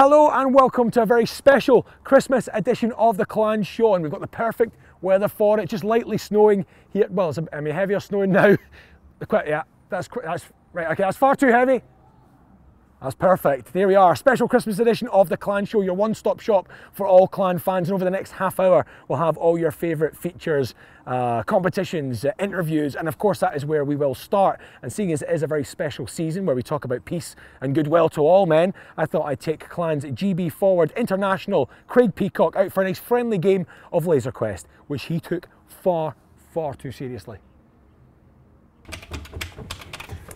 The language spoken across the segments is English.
Hello and welcome to a very special Christmas edition of the Clan Show, and we've got the perfect weather for it. Just lightly snowing here. Well, it's heavier snowing now. Yeah, that's right. Okay, that's far too heavy. That's perfect. There we are. Special Christmas edition of the Clan Show, your one-stop shop for all Clan fans. And over the next half hour, we'll have all your favourite features, competitions, interviews, and of course that is where we will start. And seeing as it is a very special season where we talk about peace and goodwill to all men, I thought I'd take Clan's GB forward international Craig Peacock out for a nice friendly game of Laser Quest, which he took far, far too seriously.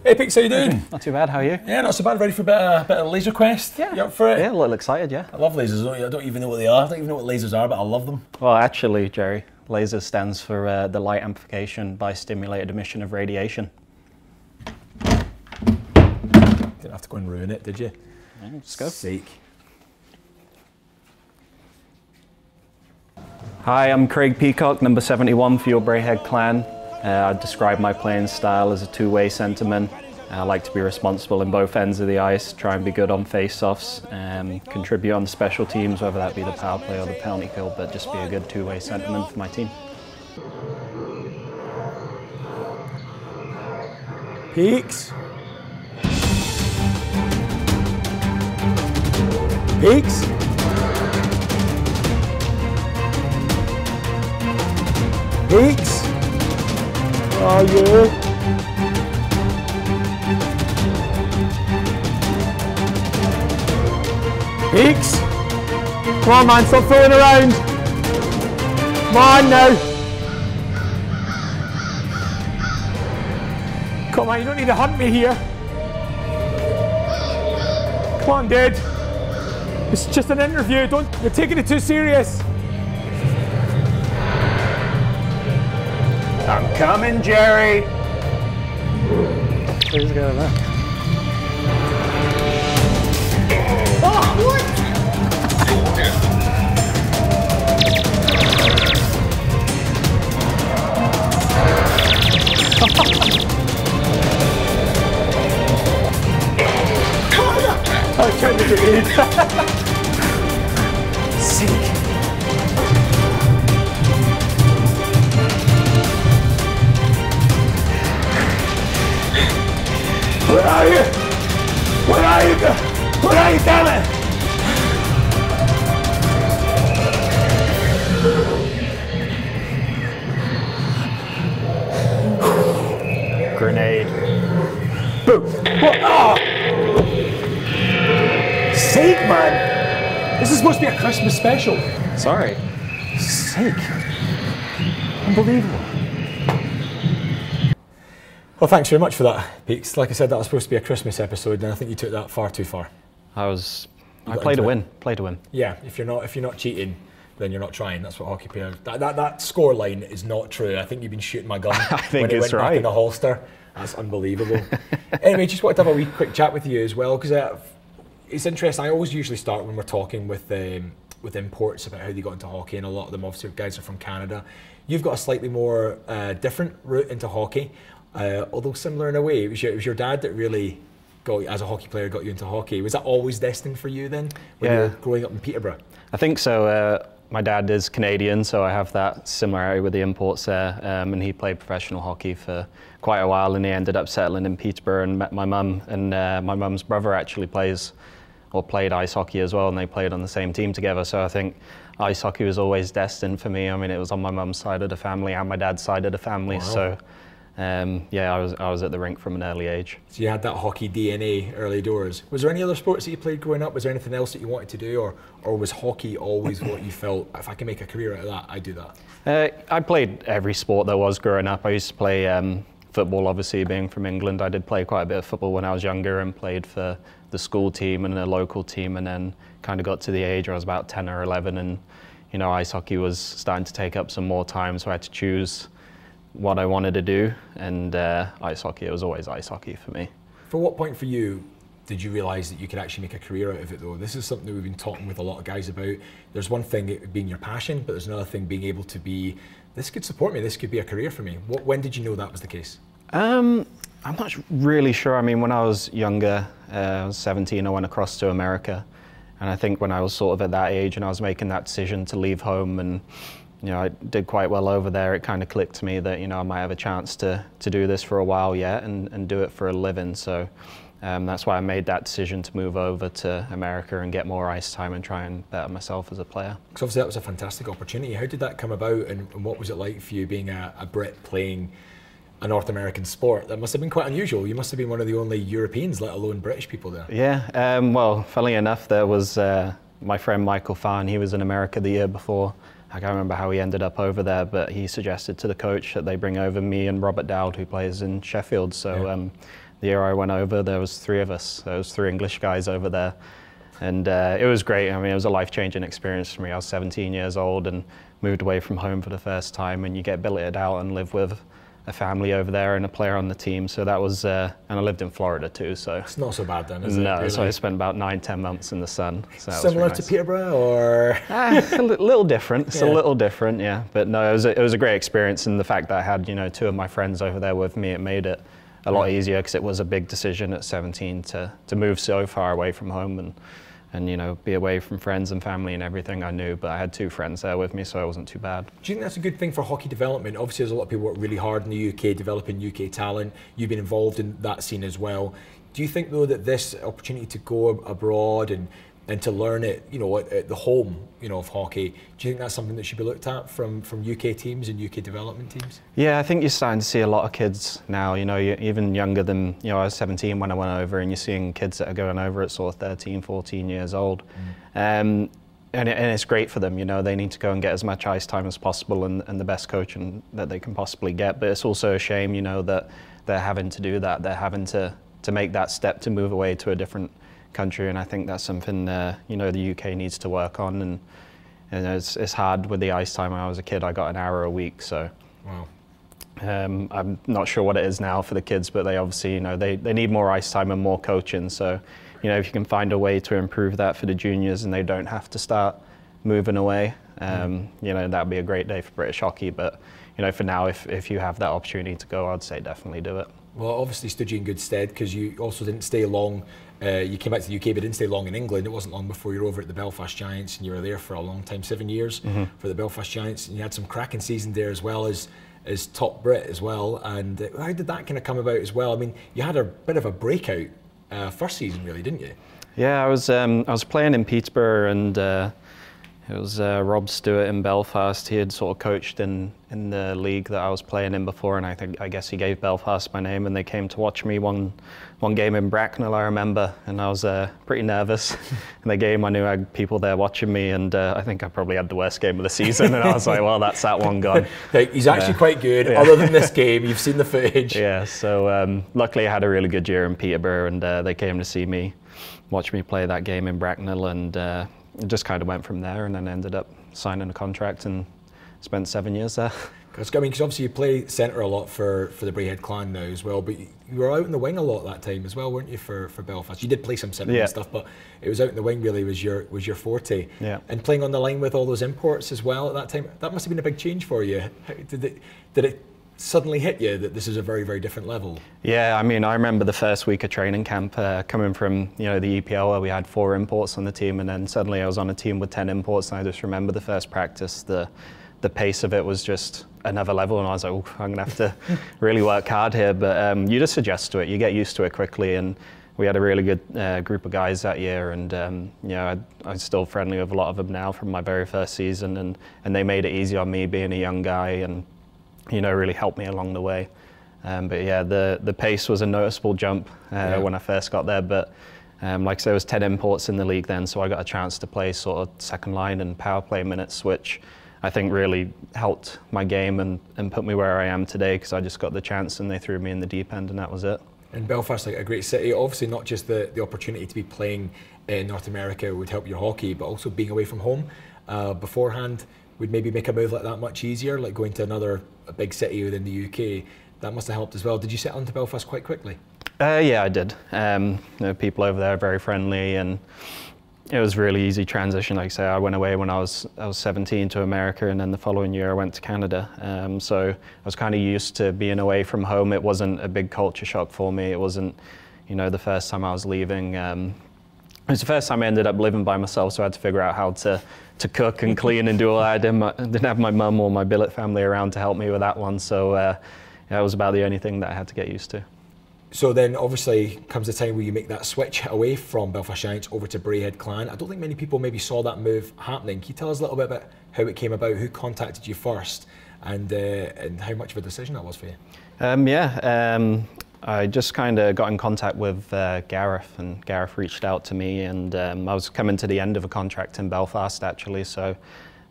Hey Peaks, how you doing? Not too bad, how are you? Yeah, not so bad. Ready for a bit of Laser Quest? Yeah. You up for it? Yeah, a little excited, yeah. I love lasers. I don't even know what they are. I don't even know what lasers are, but I love them. Well, actually, Jerry, laser stands for the light amplification by stimulated emission of radiation. Didn't have to go and ruin it, did you? Yeah, let's go. Sake. Hi, I'm Craig Peacock, number 71 for your Brayhead clan. I describe my playing style as a two-way centreman. I like to be responsible in both ends of the ice, try and be good on face-offs, contribute on special teams, whether that be the power play or the penalty kill, but just be a good two-way centreman for my team. Peaks. Peaks. Peaks. Are you? Peaks. Come on man, stop fooling around. Come on now. Come on, you don't need to hunt me here. Come on, dude. It's just an interview. You're taking it too serious. I'm coming, Jerry. Where's it going now? Oh, what? I can't believe it. Sick. Where are you? Where are you? Where are you, damn it? Grenade. Boom. What? Oh. Sake, man. This is supposed to be a Christmas special. Sorry. Sake. Unbelievable. Well, thanks very much for that, Peaks. Like I said, that was supposed to be a Christmas episode, and I think you took that far too far. I played to win. Play to win. Yeah, if you're not cheating, then you're not trying. That's what hockey players. That score line is not true. I think you've been shooting my gun I think when it it's went right. back in the holster. That's unbelievable. Anyway, just wanted to have a wee quick chat with you as well, because it's interesting. I always usually start when we're talking with imports about how they got into hockey, and a lot of them obviously guys are from Canada. You've got a slightly more different route into hockey. Although similar in a way. It was your dad that really as a hockey player, got you into hockey. Was that always destined for you then, when you were growing up in Peterborough? I think so. My dad is Canadian, so I have that similarity with the imports there. And he played professional hockey for quite a while, and he ended up settling in Peterborough and met my mum. And my mum's brother actually played ice hockey as well, and they played on the same team together. So I think ice hockey was always destined for me. I mean, it was on my mum's side of the family and my dad's side of the family. Wow. So. Yeah, I was at the rink from an early age. So you had that hockey DNA early doors. Was there any other sports that you played growing up? Was there anything else that you wanted to do, or was hockey always what you felt, if I can make a career out of that, I'd do that? I played every sport there was growing up. I used to play football, obviously being from England. I did play quite a bit of football when I was younger and played for the school team and a local team, and then kind of got to the age where I was about 10 or 11, and you know, ice hockey was starting to take up some more time, so I had to choose what I wanted to do, and ice hockey, it was always ice hockey for me. For what point for you did you realise that you could actually make a career out of it though? This is something that we've been talking with a lot of guys about. There's one thing it being your passion, but there's another thing being able to be, this could support me, this could be a career for me. When did you know that was the case? I'm not really sure. I mean, when I was younger, I was 17, I went across to America, And I think when I was sort of at that age and I was making that decision to leave home, and I did quite well over there, it kind of clicked to me that I might have a chance to do this for a while yet and do it for a living. So that's why I made that decision to move over to America and get more ice time and try and better myself as a player. Because obviously that was a fantastic opportunity. How did that come about, and what was it like for you being a Brit playing a North American sport? That must have been quite unusual. You must have been one of the only Europeans, let alone British people there. Yeah, well, funnily enough, there was my friend Michael Farn. He was in America the year before. I can't remember how he ended up over there, but he suggested to the coach that they bring over me and Robert Dowd, who plays in Sheffield. So the year I went over, there was 3 of us. There was 3 English guys over there. And it was great. I mean, it was a life-changing experience for me. I was 17 years old and moved away from home for the first time, and you get billeted out and live with a family over there and a player on the team. So that was, and I lived in Florida too, so. It's not so bad then, is it? No, really? so I spent about 9-10 months in the sun. So Similar to Peterborough, or? A little different, it's a little different, yeah. But no, it was a great experience, and the fact that I had, 2 of my friends over there with me, it made it a lot easier, because it was a big decision at 17 to move so far away from home and be away from friends and family and everything I knew, but I had 2 friends there with me, so it wasn't too bad. Do you think that's a good thing for hockey development? Obviously, there's a lot of people work really hard in the UK, developing UK talent. You've been involved in that scene as well. Do you think, though, that this opportunity to go abroad and to learn it, at the home, of hockey, do you think that's something that should be looked at from UK teams and UK development teams? Yeah, I think you're starting to see a lot of kids now, you're even younger than, I was 17 when I went over, and you're seeing kids that are going over at sort of 13, 14 years old. And it's great for them, they need to go and get as much ice time as possible and the best coaching that they can possibly get. But it's also a shame, that they're having to do that. They're having to make that step to move away to a different country, and I think that's something the UK needs to work on. And it's hard with the ice time. When I was a kid, I got an hour a week, so wow. I'm not sure what it is now for the kids, but they obviously they need more ice time and more coaching. So if you can find a way to improve that for the juniors and they don't have to start moving away, that'd be a great day for British hockey. But for now, if you have that opportunity to go, I'd say definitely do it. Well, obviously stood you in good stead, because you also didn't stay long. You came back to the UK, but didn't stay long in England. It wasn't long before you were over at the Belfast Giants, and you were there for a long time, 7 years for the Belfast Giants, and you had some cracking seasons there as well as top Brit as well. And how did that kind of come about as well? I mean, you had a bit of a breakout first season, really, didn't you? Yeah, I was playing in Peterborough, and it was Rob Stewart in Belfast. He had sort of coached in the league that I was playing in before, and I guess he gave Belfast my name, and they came to watch me one game in Bracknell, I remember, and I was pretty nervous. In the game, I knew I had people there watching me, and I think I probably had the worst game of the season, and I was like, well, that's that one gone. He's actually quite good, other than this game. You've seen the footage. Yeah, so luckily I had a really good year in Peterborough, and they came to see me, watch me play that game in Bracknell, and it just kind of went from there, and then ended up signing a contract and spent 7 years there. Because obviously you play centre a lot for the Braehead Clan now as well, but you were out in the wing a lot that time as well, weren't you, for Belfast? You did play some centre and stuff, but it was out in the wing really was your forte. Yeah. And playing on the line with all those imports as well at that time, that must have been a big change for you. Did it suddenly hit you that this is a very, very different level? Yeah, I mean, I remember the first week of training camp coming from the EPL, where we had 4 imports on the team, and then suddenly I was on a team with 10 imports, and I just remember the first practice, the pace of it was just another level, and I was like, oh, I'm gonna have to really work hard here. But you just adjust to it, you get used to it quickly, and we had a really good group of guys that year, and I'm still friendly with a lot of them now from my very first season, and they made it easy on me being a young guy, and really helped me along the way. But yeah, the pace was a noticeable jump when I first got there, but like I said, there was 10 imports in the league then, so I got a chance to play sort of second line and power play minutes, which I think really helped my game and put me where I am today, because I just got the chance and they threw me in the deep end, and that was it. And Belfast, like a great city, obviously not just the opportunity to be playing in North America would help your hockey, but also being away from home beforehand would maybe make a move like that much easier, like going to a big city within the UK. That must have helped as well. Did you settle into Belfast quite quickly? Yeah, I did. People over there are very friendly, and it was a really easy transition. Like I say, I went away when I was 17 to America, and then the following year I went to Canada. So I was kind of used to being away from home. It wasn't a big culture shock for me. It wasn't, the first time I was leaving. It was the first time I ended up living by myself, so I had to figure out how to cook and clean and do all that. I didn't have my mum or my billet family around to help me with that one, so that was about the only thing that I had to get used to. So then obviously comes the time where you make that switch away from Belfast Giants over to Braehead Clan. I don't think many people maybe saw that move happening. Can you tell us a little bit about how it came about, who contacted you first, and how much of a decision that was for you? I just kind of got in contact with Gareth, and Gareth reached out to me, and I was coming to the end of a contract in Belfast actually, so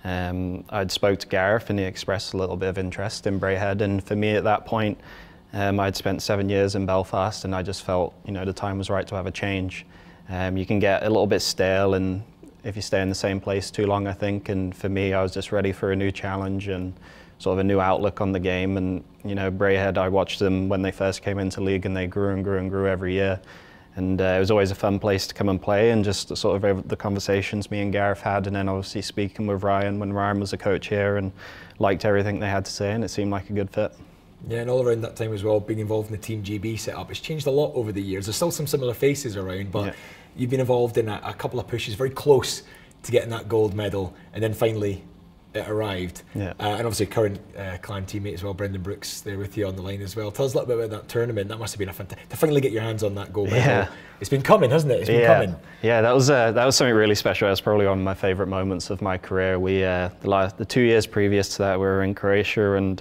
I'd spoke to Gareth and he expressed a little bit of interest in Braehead, and for me at that point, I'd spent 7 years in Belfast and I just felt, you know, the time was right to have a change. You can get a little bit stale and if you stay in the same place too long, I think, and for me I was just ready for a new challenge and sort of a new outlook on the game. And you know, Braehead, I watched them when they first came into league and they grew and grew and grew every year. And it was always a fun place to come and play, and just sort of the conversations me and Gareth had, and then obviously speaking with Ryan when Ryan was a coach here, and liked everything they had to say, and it seemed like a good fit. Yeah, and all around that time as well, being involved in the Team GB setup, it's changed a lot over the years. There's still some similar faces around, but yeah, you've been involved in a couple of pushes, very close to getting that gold medal, and then finally it arrived. Yeah. And obviously current clan teammate as well, Brendan Brooks, there with you on the line as well. Tell us a little bit about that tournament. That must have been a fantastic, to finally get your hands on that gold medal. Yeah. It's been coming, hasn't it? It's been coming. Yeah, that was something really special. That was probably one of my favourite moments of my career. We the 2 years previous to that, we were in Croatia and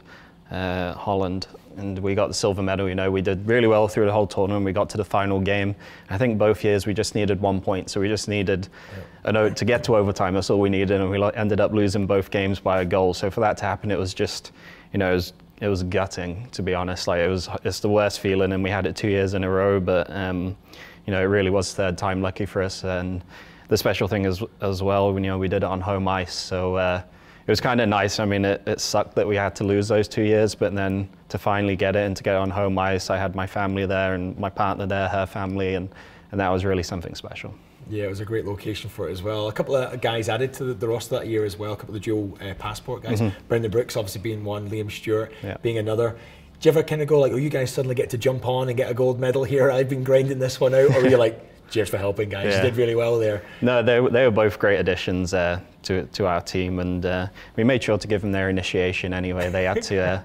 Holland, and we got the silver medal. You know, we did really well through the whole tournament. We got to the final game. I think both years we just needed 1 point, so we just needed to get to overtime. That's all we needed, and we ended up losing both games by a goal. So for that to happen, it was just, you know, it was gutting, to be honest. Like it's the worst feeling, and we had it 2 years in a row. But you know, it really was third time lucky for us. And the special thing as well, you know, we did it on home ice, so it was kind of nice. I mean, it sucked that we had to lose those 2 years, but then to finally get it and to get it on home ice, I had my family there and my partner there, her family, and that was really something special. Yeah, it was a great location for it as well. A couple of guys added to the roster that year as well, a couple of dual passport guys. Brendan Brooks obviously being one, Liam Stewart being another. Do you ever kind of go like, oh, you guys suddenly get to jump on and get a gold medal here, I've been grinding this one out, or were you like, cheers for helping, guys, you did really well there? No, they were both great additions to our team, and we made sure to give them their initiation anyway. They had to,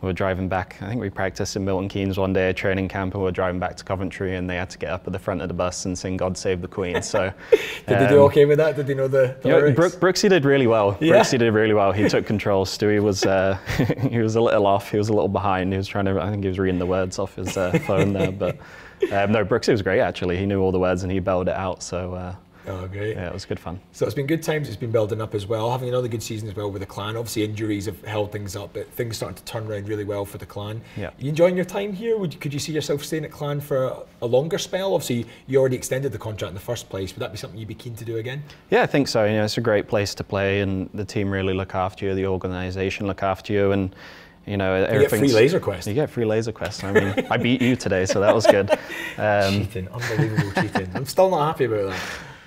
we were driving back, I think we practiced in Milton Keynes one day, a training camp, and we were driving back to Coventry, and they had to get up at the front of the bus and sing God Save the Queen. So did they do okay with that? Did they know the lyrics? Brooksy did really well. Yeah. Brooksy did really well. He took control. Stewie was he was a little off, he was a little behind. He was trying to, I think he was reading the words off his phone there, but no, Brooksy was great actually. He knew all the words and he belled it out, so oh, great. Yeah, it was good fun. So it's been good times, it's been building up as well, having another good season as well with the clan. Obviously injuries have held things up, but things starting to turn around really well for the clan. Yeah. Are you enjoying your time here? Could you see yourself staying at clan for a longer spell? Obviously you already extended the contract in the first place. Would that be something you'd be keen to do again? Yeah, I think so. You know, it's a great place to play, and the team really look after you, the organisation look after you, and you know, you get free laser quest. You get free laser quest. I mean, I beat you today, so that was good. Cheating, unbelievable cheating. I'm still not happy about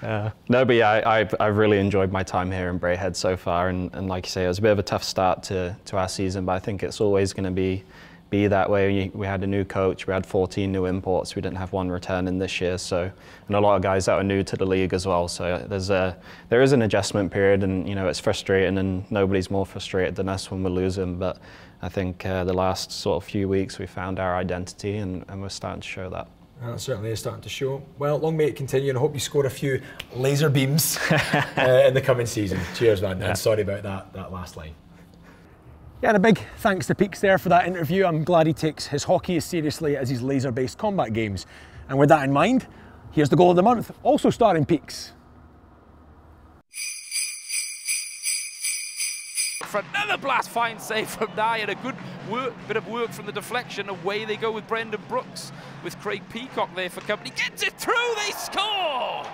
that. No, but yeah, I've really enjoyed my time here in Braehead so far, and like you say, it was a bit of a tough start to our season, but I think it's always going to be that way. We had a new coach, we had 14 new imports, we didn't have one returning this year, so, and a lot of guys that are new to the league as well, so there is an adjustment period, and you know, it's frustrating, and nobody's more frustrated than us when we're losing, but I think the last sort of few weeks we found our identity, and we're starting to show that. Well, it certainly is starting to show. Well, long may it continue, and I hope you score a few laser beams in the coming season. Cheers, man, and sorry about that last line. Yeah, and a big thanks to Peaks there for that interview. I'm glad he takes his hockey as seriously as his laser-based combat games. And with that in mind, here's the goal of the month, also starring Peaks. For another blast, fine save from Nye, and a good bit of work from the deflection. Away they go with Brendan Brooks, with Craig Peacock there for company. Gets it through, they score!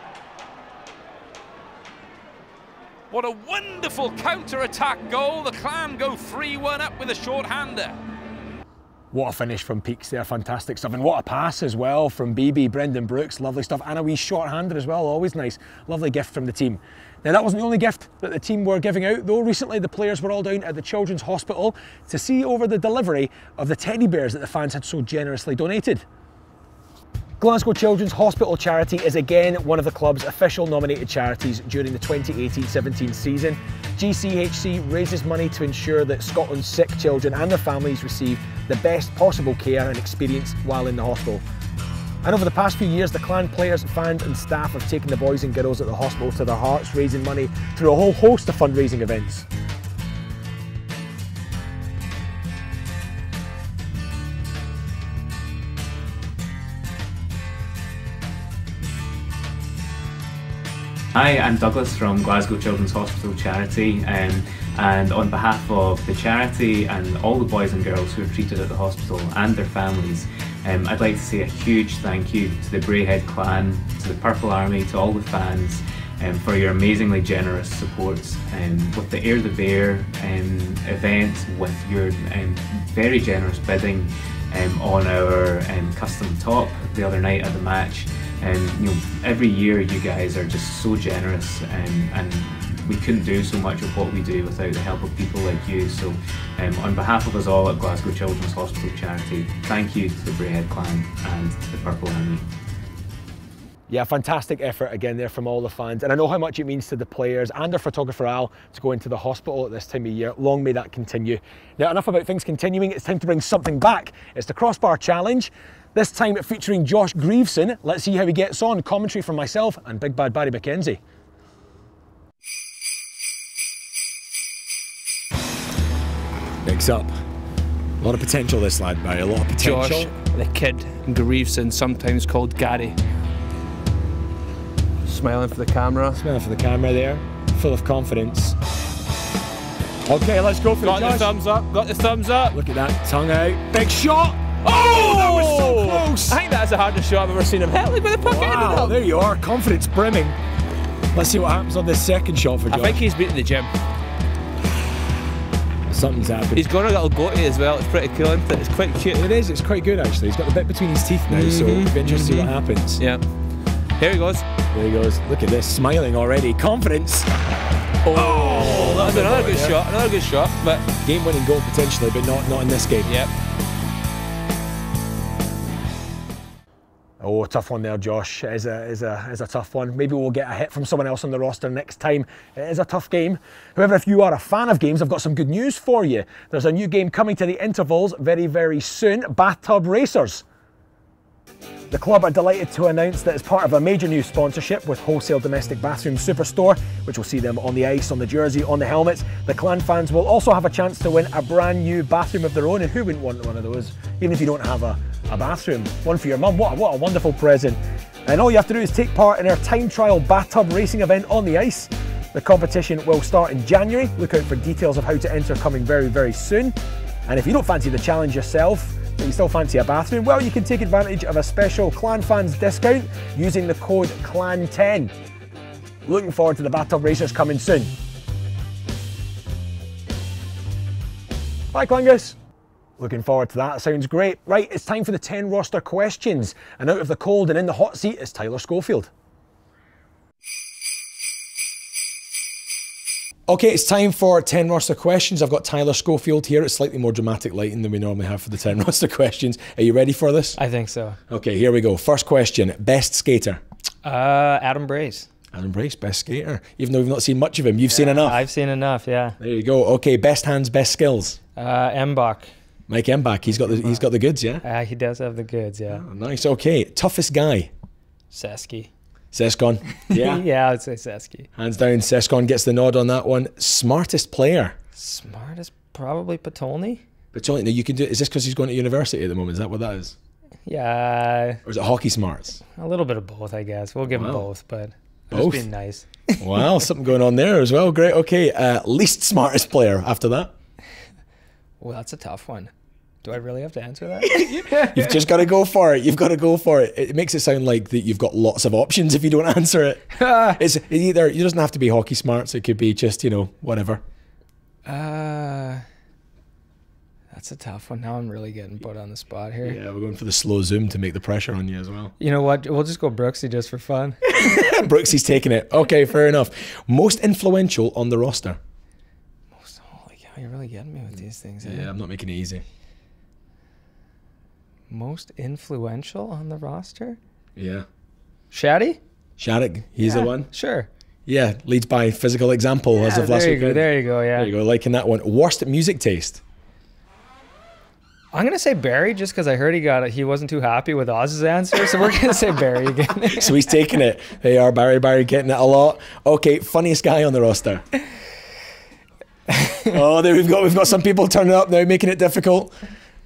What a wonderful counter-attack goal. The clan go 3-1 up with a short-hander. What a finish from Peaks there, fantastic stuff. And what a pass as well from BB, Brendan Brooks, lovely stuff. And a wee short-hander as well, always nice. Lovely gift from the team. Now that wasn't the only gift that the team were giving out, though. Recently the players were all down at the Children's Hospital to see over the delivery of the teddy bears that the fans had so generously donated. Glasgow Children's Hospital Charity is again one of the club's official nominated charities during the 2018-17 season. GCHC raises money to ensure that Scotland's sick children and their families receive the best possible care and experience while in the hospital. And over the past few years, the clan players, fans and staff have taken the boys and girls at the hospital to their hearts, raising money through a whole host of fundraising events. Hi, I'm Douglas from Glasgow Children's Hospital Charity, and on behalf of the charity and all the boys and girls who are treated at the hospital and their families, I'd like to say a huge thank you to the Braehead clan, to the Purple Army, to all the fans for your amazingly generous support with the Air the Bear event, with your very generous bidding on our custom top the other night at the match. Every year you guys are just so generous, and we couldn't do so much of what we do without the help of people like you. So on behalf of us all at Glasgow Children's Hospital Charity, thank you to the Braehead clan and to the Purple Army. Yeah, fantastic effort again there from all the fans, and I know how much it means to the players and their photographer Al to go into the hospital at this time of year. Long may that continue. Now, enough about things continuing, it's time to bring something back. It's the Crossbar Challenge, this time featuring Josh Grieveson. Let's see how he gets on. Commentary from myself and Big Bad Barry McKenzie. Next up, a lot of potential this lad, Barry, a lot of potential. Josh, the kid, Grieveson, sometimes called Gary. Smiling for the camera. Smiling for the camera there, full of confidence. Okay, let's go for Got the the thumbs up, got the thumbs up. Look at that, tongue out, big shot! Oh, that was so close! I think that's the hardest shot I've ever seen him hit. Look where the puck ended Wow, up. there you are, confidence brimming. Let's see what happens on this second shot for Josh. I think he's beating the gym. Something's happened. He's got a little goatee as well. It's pretty cool, isn't it? It's quite cute. It is, it's quite good actually. He's got the bit between his teeth now, so it'll be interesting to see what happens. Yeah. Here he goes. There he goes. Look at this, smiling already. Confidence. Oh, that's another good shot. Another good shot, but game-winning goal potentially, but not in this game. Yep. Oh, tough one there, Josh. It is a tough one. Maybe we'll get a hit from someone else on the roster next time. It is a tough game. However, if you are a fan of games, I've got some good news for you. There's a new game coming to the intervals very, very soon, Bathtub Racers. The club are delighted to announce that as part of a major new sponsorship with Wholesale Domestic Bathroom Superstore, which will see them on the ice, on the jersey, on the helmets, the clan fans will also have a chance to win a brand new bathroom of their own, and who wouldn't want one of those, even if you don't have a bathroom? One for your mum. What a wonderful present. And all you have to do is take part in our time trial bathtub racing event on the ice. The competition will start in January. Look out for details of how to enter coming very, very soon. And if you don't fancy the challenge yourself, but you still fancy a bathroom, well, you can take advantage of a special Clan Fans discount using the code CLAN10. Looking forward to the Bathtub Racers coming soon. Bye, Clangus. Looking forward to that, sounds great. Right, it's time for the 10 roster questions. And out of the cold and in the hot seat is Tyler Schofield. Okay, it's time for 10 roster questions. I've got Tyler Schofield here. It's slightly more dramatic lighting than we normally have for the 10 roster questions. Are you ready for this? I think so. Okay, here we go. First question, best skater? Adam Brace. Adam Brace, best skater. Even though we've not seen much of him, you've seen enough. I've seen enough, yeah. There you go. Okay, best hands, best skills? Mbach. Mike Mbach, he's got the goods, yeah? He does have the goods, yeah. Oh, nice, okay. Toughest guy? Sesky. Seskon, yeah? Yeah, I'd say Sesky. Hands down, Seskon gets the nod on that one. Smartest player? Smartest, probably Patolny. Patolny, now you can do it. Is this because he's going to university at the moment? Is that what that is? Yeah. Or is it hockey smarts? A little bit of both, I guess. We'll give him both, but both? just being nice. Wow, something going on there as well. Great, okay. Least smartest player after that? Well, that's a tough one. Do I really have to answer that? You've just got to go for it. You've got to go for it. It makes it sound like that you've got lots of options if you don't answer it. It's either, it doesn't have to be hockey smarts. It could be just, you know, whatever. That's a tough one. Now I'm really getting put on the spot here. Yeah, we're going for the slow zoom to make the pressure on you as well. You know what? We'll just go Brooksy just for fun. Brooksy's taking it. Okay, fair enough. Most influential on the roster? Holy cow, you're really getting me with these things. Yeah, I'm not making it easy. Most influential on the roster? Yeah. Shaddy? Shattuck, he's the one. Sure. Yeah, leads by physical example as of last weekend. There you go, yeah. There you go, liking that one. Worst music taste? I'm going to say Barry just because I heard he wasn't too happy with Oz's answer, so we're going to say Barry again. So he's taking it. They are Barry getting it a lot. Okay, funniest guy on the roster? Oh, there we've got some people turning up now, making it difficult.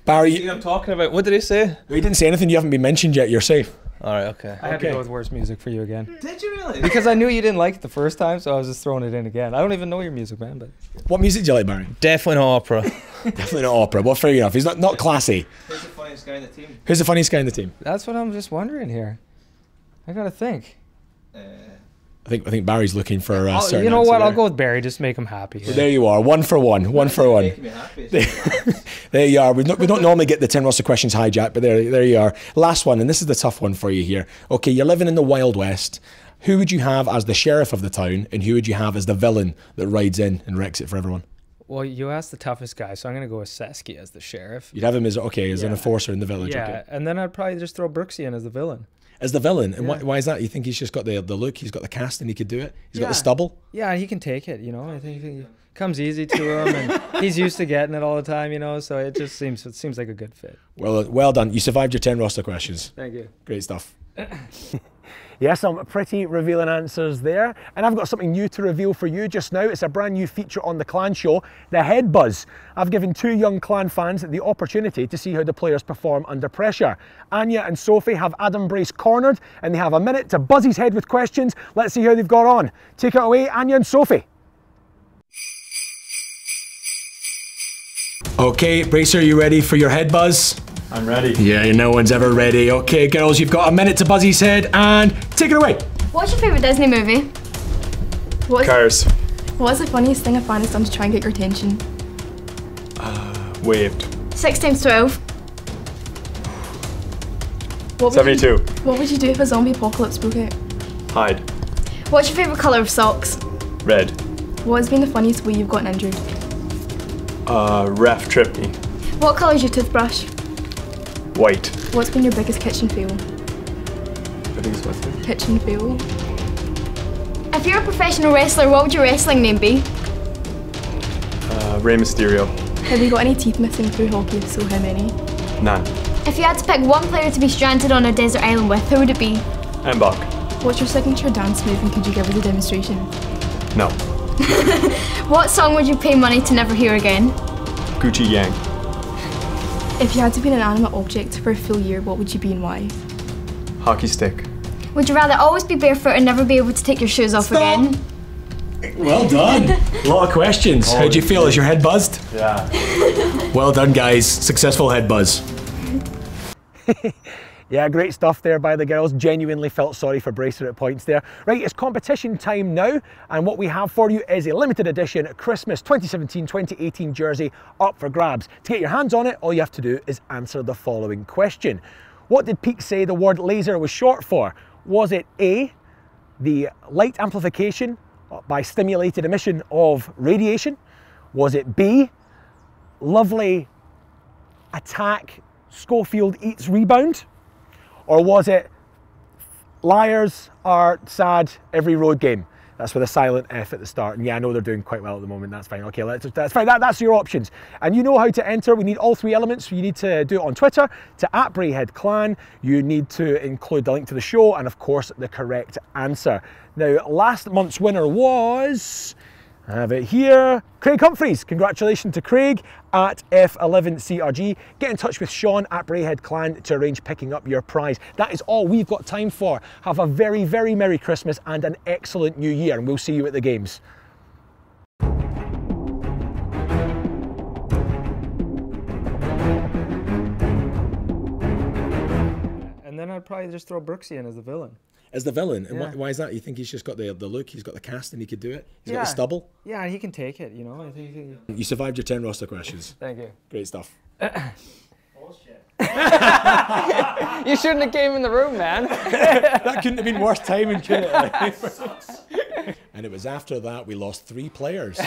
Barry, I'm talking about. What did he say? he didn't say anything. You haven't been mentioned yet. You're safe. All right, okay. I had to go with worst music for you again. Did you really? Because I knew you didn't like it the first time, so I was just throwing it in again. I don't even know your music, man. But What music do you like, Barry? Definitely not opera. Definitely not opera. Well, fair enough. He's not classy. Who's the funniest guy in the team? Who's the funniest guy in the team? that's what I'm just wondering here. I got to think. I think Barry's looking for a certain You know what? answer I'll there. go with Barry. Just make him happy. So there you are. One for one. One for one. Making me happy. There you are. We don't normally get the 10 roster questions hijacked, but there you are. Last one, and this is the tough one for you here. Okay, you're living in the Wild West. Who would you have as the sheriff of the town, and who would you have as the villain that rides in and wrecks it for everyone? Well, you asked the toughest guy, so I'm going to go with Sesky as the sheriff. You'd have him as an enforcer in the village. Yeah, Okay. and then I'd probably just throw Brooksy in as the villain. As the villain, and why is that? You think he's just got the look, he's got the cast, and he could do it? He's got the stubble? Yeah, he can take it, you know. I think it comes easy to him, and he's used to getting it all the time, you know, so it seems like a good fit. Well done. You survived your 10 roster questions. Thank you. Great stuff. Yeah, some pretty revealing answers there. And I've got something new to reveal for you just now. It's a brand new feature on the Clan Show, the Head Buzz. I've given two young Clan fans the opportunity to see how the players perform under pressure. Anya and Sophie have Adam Brace cornered, and they have a minute to buzz his head with questions. Let's see how they've got on. Take it away, Anya and Sophie. Okay, Bracer, you ready for your head buzz? I'm ready. Yeah, no one's ever ready. Okay, girls, you've got a minute to buzz his head, and take it away. What's your favourite Disney movie? Cars. What's the funniest thing a fan has done to try and get your attention? Waved. 6 times 12. 72. What would you do if a zombie apocalypse broke out? Hide. What's your favourite colour of socks? Red. What has been the funniest way you've gotten injured? Ref tripped me. What colour is your toothbrush? White. What's been your biggest kitchen fail? I think it's what? Kitchen fail. If you're a professional wrestler, what would your wrestling name be? Rey Mysterio. Have you got any teeth missing through hockey? If so, how many? None. If you had to pick one player to be stranded on a desert island with, who would it be? Mbach. What's your signature dance move, and could you give us a demonstration? No. What song would you pay money to never hear again? Gucci Gang. If you had to be an inanimate object for a full year, what would you be and why? Hockey stick. Would you rather always be barefoot and never be able to take your shoes off again? Well done. A lot of questions. How do you feel? Is your head buzzed? Yeah. Well done, guys. Successful head buzz. Yeah, great stuff there by the girls. Genuinely felt sorry for Bracer at points there. Right, it's competition time now, and what we have for you is a limited edition Christmas 2017-2018 jersey up for grabs. To get your hands on it, all you have to do is answer the following question. What did Peak say the word laser was short for? Was it A, the light amplification by stimulated emission of radiation? Was it B, lovely attack, Schofield eats rebound? Or was it liars are sad every road game? That's with a silent F at the start. And yeah, I know they're doing quite well at the moment. That's fine. Okay, that's fine. That's your options. And you know how to enter. We need all three elements. You need to do it on Twitter to @BrayheadClan. You need to include the link to the show and, of course, the correct answer. Now, last month's winner was... I have it here. Craig Humphreys. Congratulations to Craig at F11CRG. Get in touch with Sean at BrayheadClan to arrange picking up your prize. That is all we've got time for. Have a very, very Merry Christmas and an excellent New Year, and we'll see you at the games. And then I'd probably just throw Brooksy in as the villain. As the villain, and why is that? You think he's just got the look, he's got the cast, and he could do it? He's got the stubble? Yeah, he can take it, you know. I think You survived your 10 roster questions. Thank you. Great stuff. Bullshit. You shouldn't have came in the room, man. That couldn't have been worse timing, could it? And it was after that we lost 3 players.